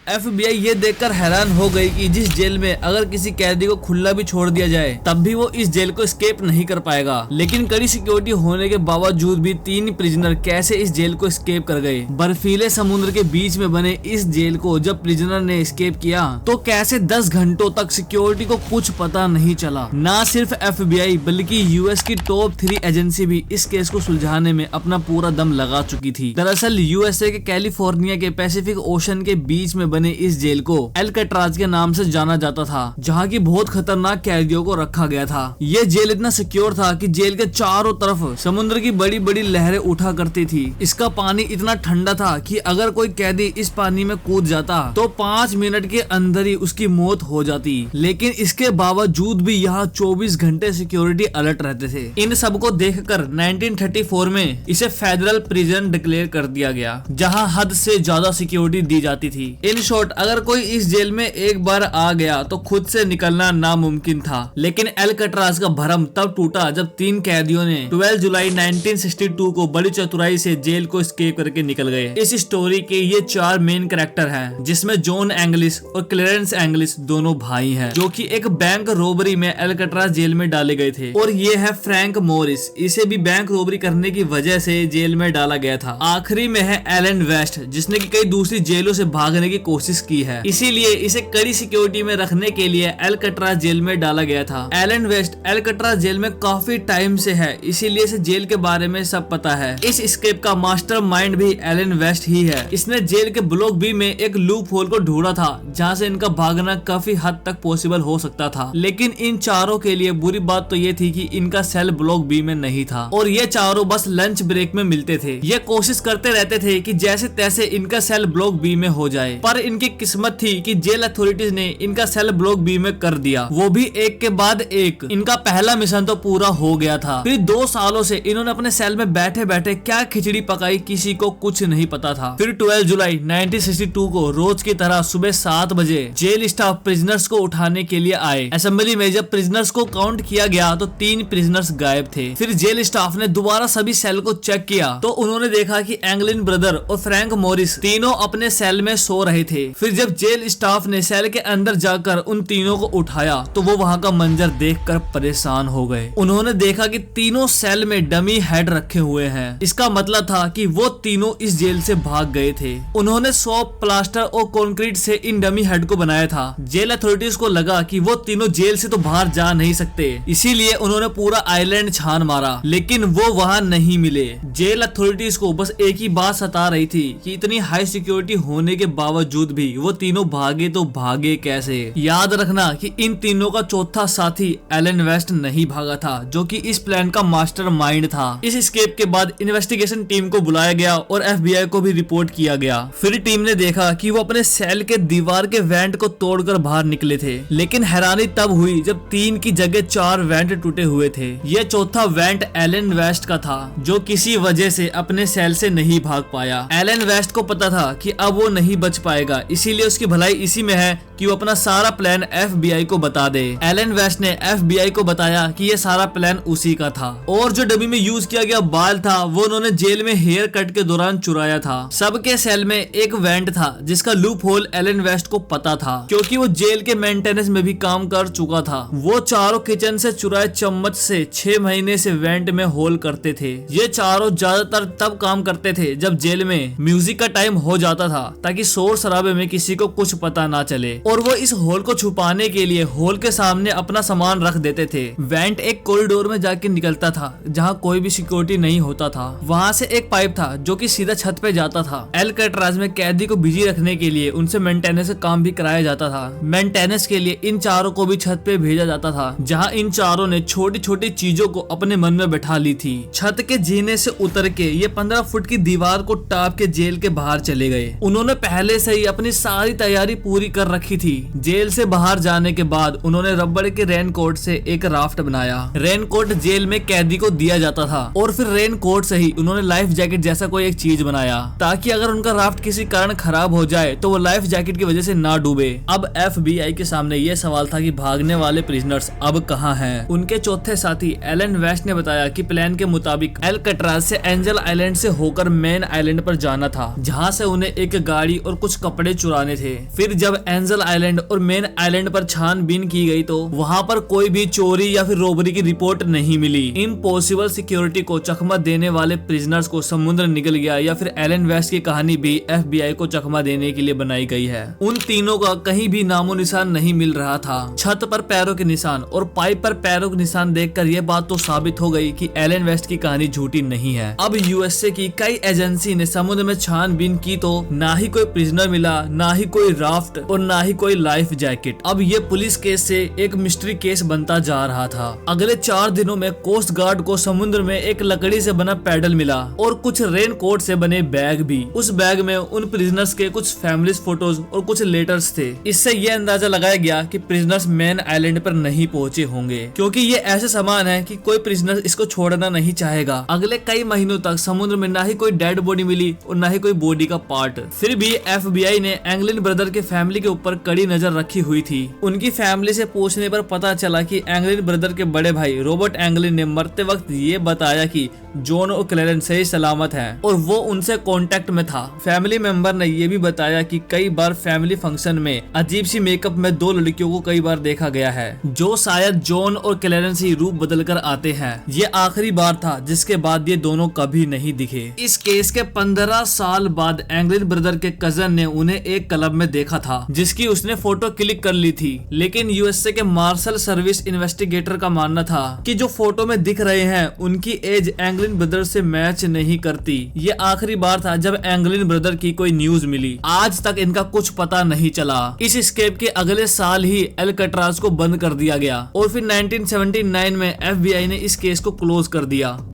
FBI ये देखकर हैरान हो गई कि जिस जेल में अगर किसी कैदी को खुला भी छोड़ दिया जाए तब भी वो इस जेल को एस्केप नहीं कर पाएगा। लेकिन कड़ी सिक्योरिटी होने के बावजूद भी 3 प्रिजनर कैसे इस जेल को एस्केप कर गए। बर्फीले समुद्र के बीच में बने इस जेल को जब प्रिजनर ने एस्केप किया तो कैसे 10 घंटों तक सिक्योरिटी को कुछ पता नहीं चला। ना सिर्फ FBI बल्कि US की टॉप 3 एजेंसी भी इस केस को सुलझाने में अपना पूरा दम लगा चुकी थी। दरअसल USA के कैलिफोर्निया के पैसिफिक ओशन के बीच में बने इस जेल को एल्काट्राज के नाम से जाना जाता था, जहाँ की बहुत खतरनाक कैदियों को रखा गया था। ये जेल इतना सिक्योर था कि जेल के चारों तरफ समुद्र की बड़ी बड़ी लहरें उठा करती थी। इसका पानी इतना ठंडा था कि अगर कोई कैदी इस पानी में कूद जाता तो 5 मिनट के अंदर ही उसकी मौत हो जाती। लेकिन इसके बावजूद भी यहाँ 24 घंटे सिक्योरिटी अलर्ट रहते थे। इन सब को देखकर 1934 में इसे फेडरल प्रिजन डिक्लेयर कर दिया गया, जहाँ हद से ज्यादा सिक्योरिटी दी जाती थी। इन शॉर्ट अगर कोई इस जेल में एक बार आ गया तो खुद से निकलना नामुमकिन था। लेकिन एल्काट्राज का भरम तब टूटा जब 3 कैदियों ने 12 जुलाई 1962 को बड़ी चतुराई से जेल को एस्केप करके निकल गए। इस स्टोरी के ये 4 मेन कैरेक्टर हैं, जिसमें जॉन एंग्लिस और क्लेरेंस एंग्लिस दोनों भाई हैं, जो कि एक बैंक रोबरी में एल्काट्राज जेल में डाले गए थे। और ये है फ्रैंक मोरिस, इसे भी बैंक रोबरी करने की वजह से जेल में डाला गया था। आखिरी में है एलन वेस्ट, जिसने की कई दूसरी जेलों से भागने की कोशिश की है, इसीलिए इसे कड़ी सिक्योरिटी में रखने के लिए एल्काट्राज जेल में डाला गया था। एलन वेस्ट एल्काट्राज जेल में काफी टाइम से है, इसीलिए इसे जेल के बारे में सब पता है। इस एस्केप का मास्टरमाइंड भी एलन वेस्ट ही है। इसने जेल के ब्लॉक बी में एक लूप होल को ढूंढा था, जहाँ से इनका भागना काफी हद तक पॉसिबल हो सकता था। लेकिन इन चारों के लिए बुरी बात तो ये थी कि इनका सेल ब्लॉक बी में नहीं था और ये चारों बस लंच ब्रेक में मिलते थे। ये कोशिश करते रहते थे कि जैसे तैसे इनका सेल ब्लॉक बी में हो जाए, पर इनकी किस्मत थी कि जेल अथॉरिटीज ने इनका सेल ब्लॉक बी में कर दिया, वो भी एक के बाद एक। इनका पहला मिशन तो पूरा हो गया था। फिर 2 सालों से इन्होंने अपने सेल में बैठे बैठे क्या खिचड़ी पकाई किसी को कुछ नहीं पता था। फिर 12 जुलाई 1962 को रोज की तरह सुबह 7 बजे जेल स्टाफ प्रिजनर्स को उठाने के लिए आए। असेंबली में जब प्रिजनर्स को काउंट किया गया तो 3 प्रिजनर्स गायब थे। फिर जेल स्टाफ ने दोबारा सभी सेल को चेक किया तो उन्होंने देखा कि एंगलिन ब्रदर और फ्रैंक मॉरिस तीनों अपने सेल में सो रहे थे। फिर जब जेल स्टाफ ने सेल के अंदर जाकर उन तीनों को उठाया तो वो वहाँ का मंजर देखकर परेशान हो गए। उन्होंने देखा कि तीनों सेल में डमी हेड रखे हुए हैं। इसका मतलब था कि वो तीनों इस जेल से भाग गए थे। उन्होंने सोप, प्लास्टर और कंक्रीट से इन डमी हेड को बनाया था। जेल अथॉरिटीज को लगा कि वो तीनों जेल से तो बाहर जा नहीं सकते, इसीलिए उन्होंने पूरा आइलैंड छान मारा, लेकिन वो वहाँ नहीं मिले। जेल अथॉरिटीज को बस एक ही बात सता रही थी कि इतनी हाई सिक्योरिटी होने के बावजूद भी वो तीनों भागे तो भागे कैसे। याद रखना कि इन तीनों का चौथा साथी एलन वेस्ट नहीं भागा था, जो कि इस प्लान का मास्टरमाइंड था। इस एस्केप के बाद इन्वेस्टिगेशन टीम को बुलाया गया और FBI को भी रिपोर्ट किया गया। फिर टीम ने देखा कि वो अपने सेल के दीवार के वेंट को तोड़कर बाहर निकले थे, लेकिन हैरानी तब हुई जब 3 की जगह 4 वेंट टूटे हुए थे। ये चौथा वेंट एलन वेस्ट का था, जो किसी वजह से अपने सेल से नहीं भाग पाया। एलन वेस्ट को पता था कि अब वो नहीं बच पाएगा, इसीलिए उसकी भलाई इसी में है कि वो अपना सारा प्लान FBI को बता दे। एलन वेस्ट ने FBI को बताया कि ये सारा प्लान उसी का था और जो डमी में यूज किया गया बाल था वो उन्होंने जेल में हेयर कट के दौरान चुराया था। सबके सेल में एक वेंट था जिसका लूप होल एलन वेस्ट को पता था, क्योंकि वो जेल के मेंटेनेंस में भी काम कर चुका था। वो चारों किचन से चुराए चम्मच से 6 महीने से वेंट में होल करते थे। ये चारों ज्यादातर तब काम करते थे जब जेल में म्यूजिक का टाइम हो जाता था, ताकि शोर शराबे में किसी को कुछ पता ना चले। और वो इस होल को छुपाने के लिए होल के सामने अपना सामान रख देते थे। वेंट एक कॉरिडोर में जाके निकलता था जहाँ कोई भी सिक्योरिटी नहीं होता था। वहाँ से एक पाइप था जो कि सीधा छत पे जाता था। एल्काट्राज में कैदी को बिजी रखने के लिए उनसे मेंटेनेंस का काम भी कराया जाता था। मेंटेनेंस के लिए इन चारों को भी छत पे भेजा जाता था, जहाँ इन चारों ने छोटी छोटी चीजों को अपने मन में बैठा ली थी। छत के जीने से उतर के ये 15 फुट की दीवार को टाप के जेल के बाहर चले गए। उन्होंने पहले से ही अपनी सारी तैयारी पूरी कर रखी थी। जेल से बाहर जाने के बाद उन्होंने रबड़ के रेनकोट से एक राफ्ट बनाया। रेनकोट जेल में कैदी को दिया जाता था और फिर रेनकोट से ही उन्होंने लाइफ जैकेट जैसा कोई एक चीज बनाया, ताकि अगर उनका राफ्ट किसी कारण खराब हो जाए तो वो लाइफ जैकेट की वजह से ना डूबे। अब FBI के सामने ये सवाल था कि भागने वाले प्रिजनर्स अब कहाँ हैं? उनके चौथे साथी एलन वेस्ट ने बताया कि प्लान के मुताबिक एल्काट्राज से एंजल आइलैंड से होकर मेन आइलैंड पर जाना था, जहाँ से उन्हें एक गाड़ी और कुछ कपड़े चुराने थे। फिर जब एंजल आइलैंड और मेन आइलैंड पर छानबीन की गई तो वहाँ पर कोई भी चोरी या फिर रोबरी की रिपोर्ट नहीं मिली। इम्पॉसिबल सिक्योरिटी को चकमा देने वाले प्रिजनर्स को समुद्र निकल गया या फिर एलन वेस्ट की कहानी भी FBI को चकमा देने के लिए बनाई गई है। उन तीनों का कहीं भी नामो निशान नहीं मिल रहा था। छत पर पैरों के निशान और पाइप पर पैरों के निशान देखकर यह बात तो साबित हो गई कि एलन वेस्ट की कहानी झूठी नहीं है। अब USA की कई एजेंसी ने समुद्र में छानबीन की तो ना ही कोई प्रिजनर मिला, ना ही कोई राफ्ट और ना ही कोई लाइफ जैकेट। अब ये पुलिस केस से एक मिस्ट्री केस बनता जा रहा था। अगले 4 दिनों में कोस्ट गार्ड को समुद्र में एक लकड़ी से बना पैडल मिला और कुछ रेन कोट से बने बैग भी। उस बैग में उन प्रिजनर्स के कुछ फैमिलीज फोटोज और कुछ लेटर्स थे। इससे यह अंदाजा लगाया गया कि प्रिजनर्स मेन आइलैंड पर नहीं पहुंचे होंगे, क्योंकि ये ऐसे सामान है कि कोई प्रिजनर इसको छोड़ना नहीं चाहेगा। अगले कई महीनों तक समुद्र में ना ही कोई डेड बॉडी मिली और ना ही कोई बॉडी का पार्ट। फिर भी FBI ने एंगलिन ब्रदर के फैमिली के ऊपर कड़ी नजर रखी हुई थी। उनकी फैमिली से पूछने पर पता चला कि एंगलिन ब्रदर के बड़े भाई रॉबर्ट एंगलिन ने मरते वक्त ये बताया कि जॉन और क्लेरेंस सही सलामत हैं और वो उनसे कांटेक्ट में था। फैमिली मेंबर ने ये भी बताया कि कई बार फैमिली फंक्शन में अजीब सी मेकअप में 2 लड़कियों को कई बार देखा गया है, जो शायद जॉन और क्लेरेंस ही रूप बदलकर आते हैं। ये आखिरी बार था जिसके बाद ये दोनों कभी नहीं दिखे। इस केस के 15 साल बाद एंगलिन ब्रदर के कजन ने उन्हें एक क्लब में देखा था जिसकी उसने फोटो क्लिक कर ली थी, लेकिन USA के मार्शल सर्विस इन्वेस्टिगेटर का मानना था कि जो फोटो में दिख रहे हैं उनकी एज एंगलिन ब्रदर से मैच नहीं करती। ये आखिरी बार था जब एंगलिन ब्रदर की कोई न्यूज मिली। आज तक इनका कुछ पता नहीं चला। इस एस्केप के अगले साल ही एल्कट्राज को बंद कर दिया गया और फिर 1979 में FBI ने इस केस को क्लोज कर दिया।